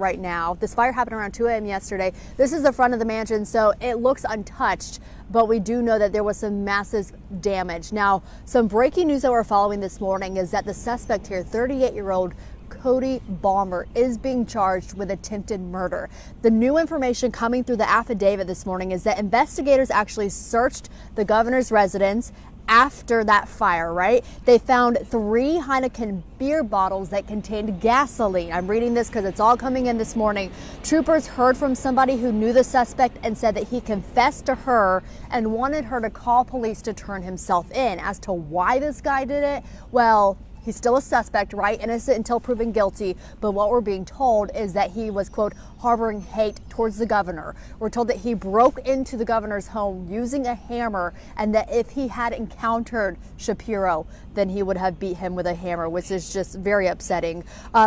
right now. This fire happened around 2 a.m. yesterday. This is the front of the mansion, so it looks untouched, but we do know that there was some massive damage. Now, some breaking news that we're following this morning is that the suspect here, 38-year-old Cody Balmer, is being charged with attempted murder. The new information coming through the affidavit this morning is that investigators actually searched the governor's residence after that fire, right? They found 3 Heineken beer bottles that contained gasoline. I'm reading this because it's all coming in this morning. Troopers heard from somebody who knew the suspect and said that he confessed to her and wanted her to call police to turn himself in. As to why this guy did it, well, he's still a suspect, right? Innocent until proven guilty. But what we're being told is that he was, quote, harboring hate towards the governor. We're told that he broke into the governor's home using a hammer, and that if he had encountered Shapiro, then he would have beat him with a hammer, which is just very upsetting.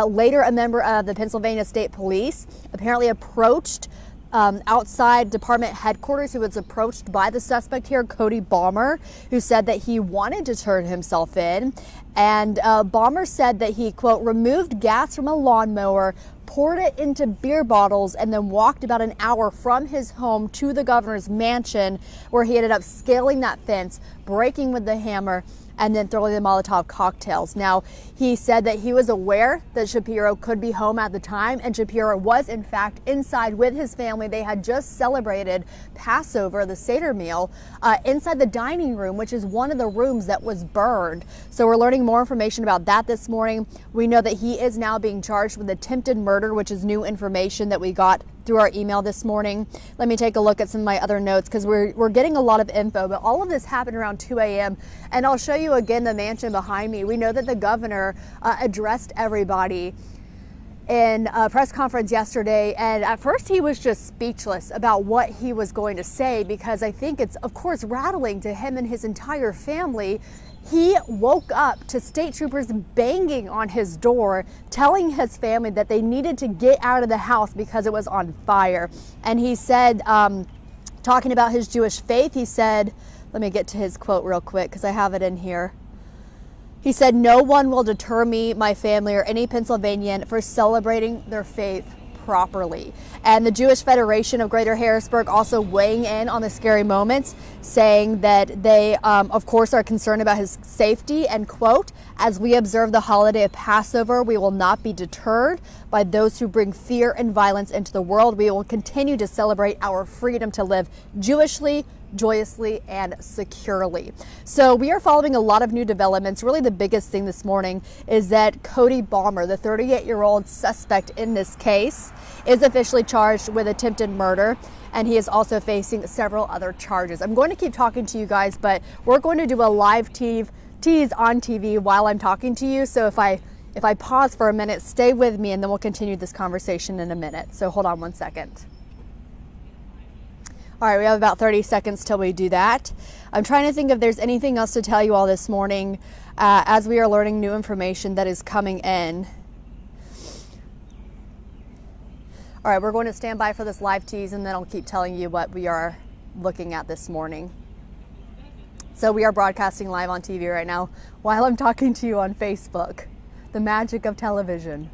Later, a member of the Pennsylvania State Police apparently approached outside department headquarters, who was approached by the suspect here, Cody Balmer, who said that he wanted to turn himself in. And Balmer said that he, quote, removed gas from a lawnmower, poured it into beer bottles, and then walked about an hour from his home to the governor's mansion, where he ended up scaling that fence, breaking with the hammer, and then throwing the Molotov cocktails. Now, he said that he was aware that Shapiro could be home at the time, and Shapiro was in fact inside with his family. They had just celebrated Passover, the Seder meal, inside the dining room, which is one of the rooms that was burned. So we're learning more information about that this morning. We know that he is now being charged with attempted murder, which is new information that we got through our email this morning. Let me take a look at some of my other notes, because we're getting a lot of info, but all of this happened around 2 a.m. And I'll show you again the mansion behind me. We know that the governor addressed everybody in a press conference yesterday, and at first he was just speechless about what he was going to say, because I think it's, of course, rattling to him and his entire family. He woke up to state troopers banging on his door, telling his family that they needed to get out of the house because it was on fire. And he said, talking about his Jewish faith, he said, let me get to his quote real quick because I have it in here. He said, "No one will deter me, my family, or any Pennsylvanian for celebrating their faith properly." And the Jewish Federation of Greater Harrisburg also weighing in on the scary moments, saying that they, of course, are concerned about his safety, and quote, "As we observe the holiday of Passover, we will not be deterred by those who bring fear and violence into the world. We will continue to celebrate our freedom to live Jewishly, joyously, and securely." So we are following a lot of new developments. Really, the biggest thing this morning is that Cody Balmer, the 38-year-old suspect in this case, is officially charged with attempted murder, and he is also facing several other charges. I'm going to keep talking to you guys, but we're going to do a live tease on TV while I'm talking to you. So if I pause for a minute, stay with me, and then we'll continue this conversation in a minute. So hold on one second. All right, we have about 30 seconds till we do that. I'm trying to think if there's anything else to tell you all this morning as we are learning new information that is coming in. All right, we're going to stand by for this live tease, and then I'll keep telling you what we are looking at this morning. So we are broadcasting live on TV right now while I'm talking to you on Facebook. The magic of television.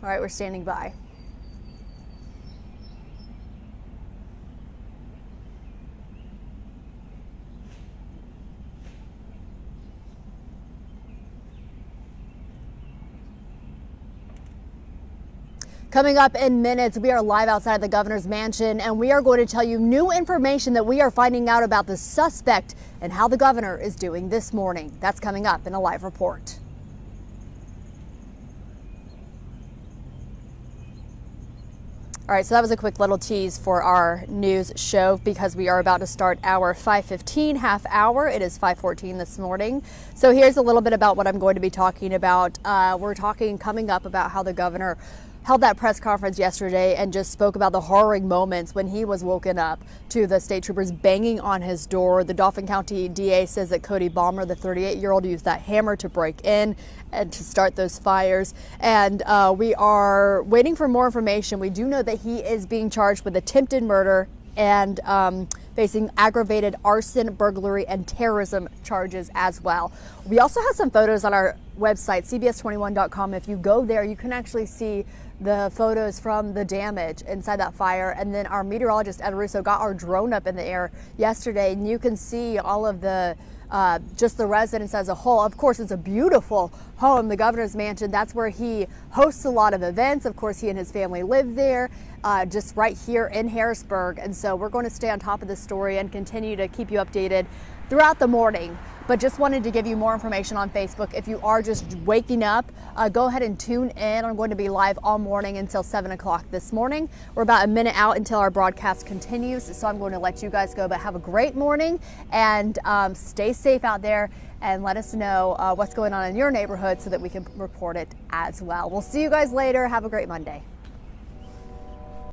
All right, we're standing by. Coming up in minutes, we are live outside the governor's mansion, and we are going to tell you new information that we are finding out about the suspect and how the governor is doing this morning. That's coming up in a live report. All right, so that was a quick little tease for our news show, because we are about to start our 5:15 half hour. It is 5:14 this morning. So here's a little bit about what I'm going to be talking about. We're talking coming up about how the governor held that press conference yesterday and just spoke about the harrowing moments when he was woken up to the state troopers banging on his door. The Dauphin County DA says that Cody Balmer, the 38-year-old, used that hammer to break in and to start those fires. And we are waiting for more information. We do know that he is being charged with attempted murder and facing aggravated arson, burglary, and terrorism charges as well. We also have some photos on our website, cbs21.com. If you go there, you can actually see the photos from the damage inside that fire. And then our meteorologist, Ed Russo, got our drone up in the air yesterday, and you can see all of the just the residence as a whole. Of course, it's a beautiful home, the governor's mansion. That's where he hosts a lot of events. Of course, he and his family live there, just right here in Harrisburg. And so we're going to stay on top of this story and continue to keep you updated throughout the morning. But just wanted to give you more information on Facebook. If you are just waking up, go ahead and tune in. I'm going to be live all morning until 7 o'clock this morning. We're about a minute out until our broadcast continues, so I'm going to let you guys go. But have a great morning and stay safe out there, and let us know what's going on in your neighborhood so that we can report it as well. We'll see you guys later. Have a great Monday.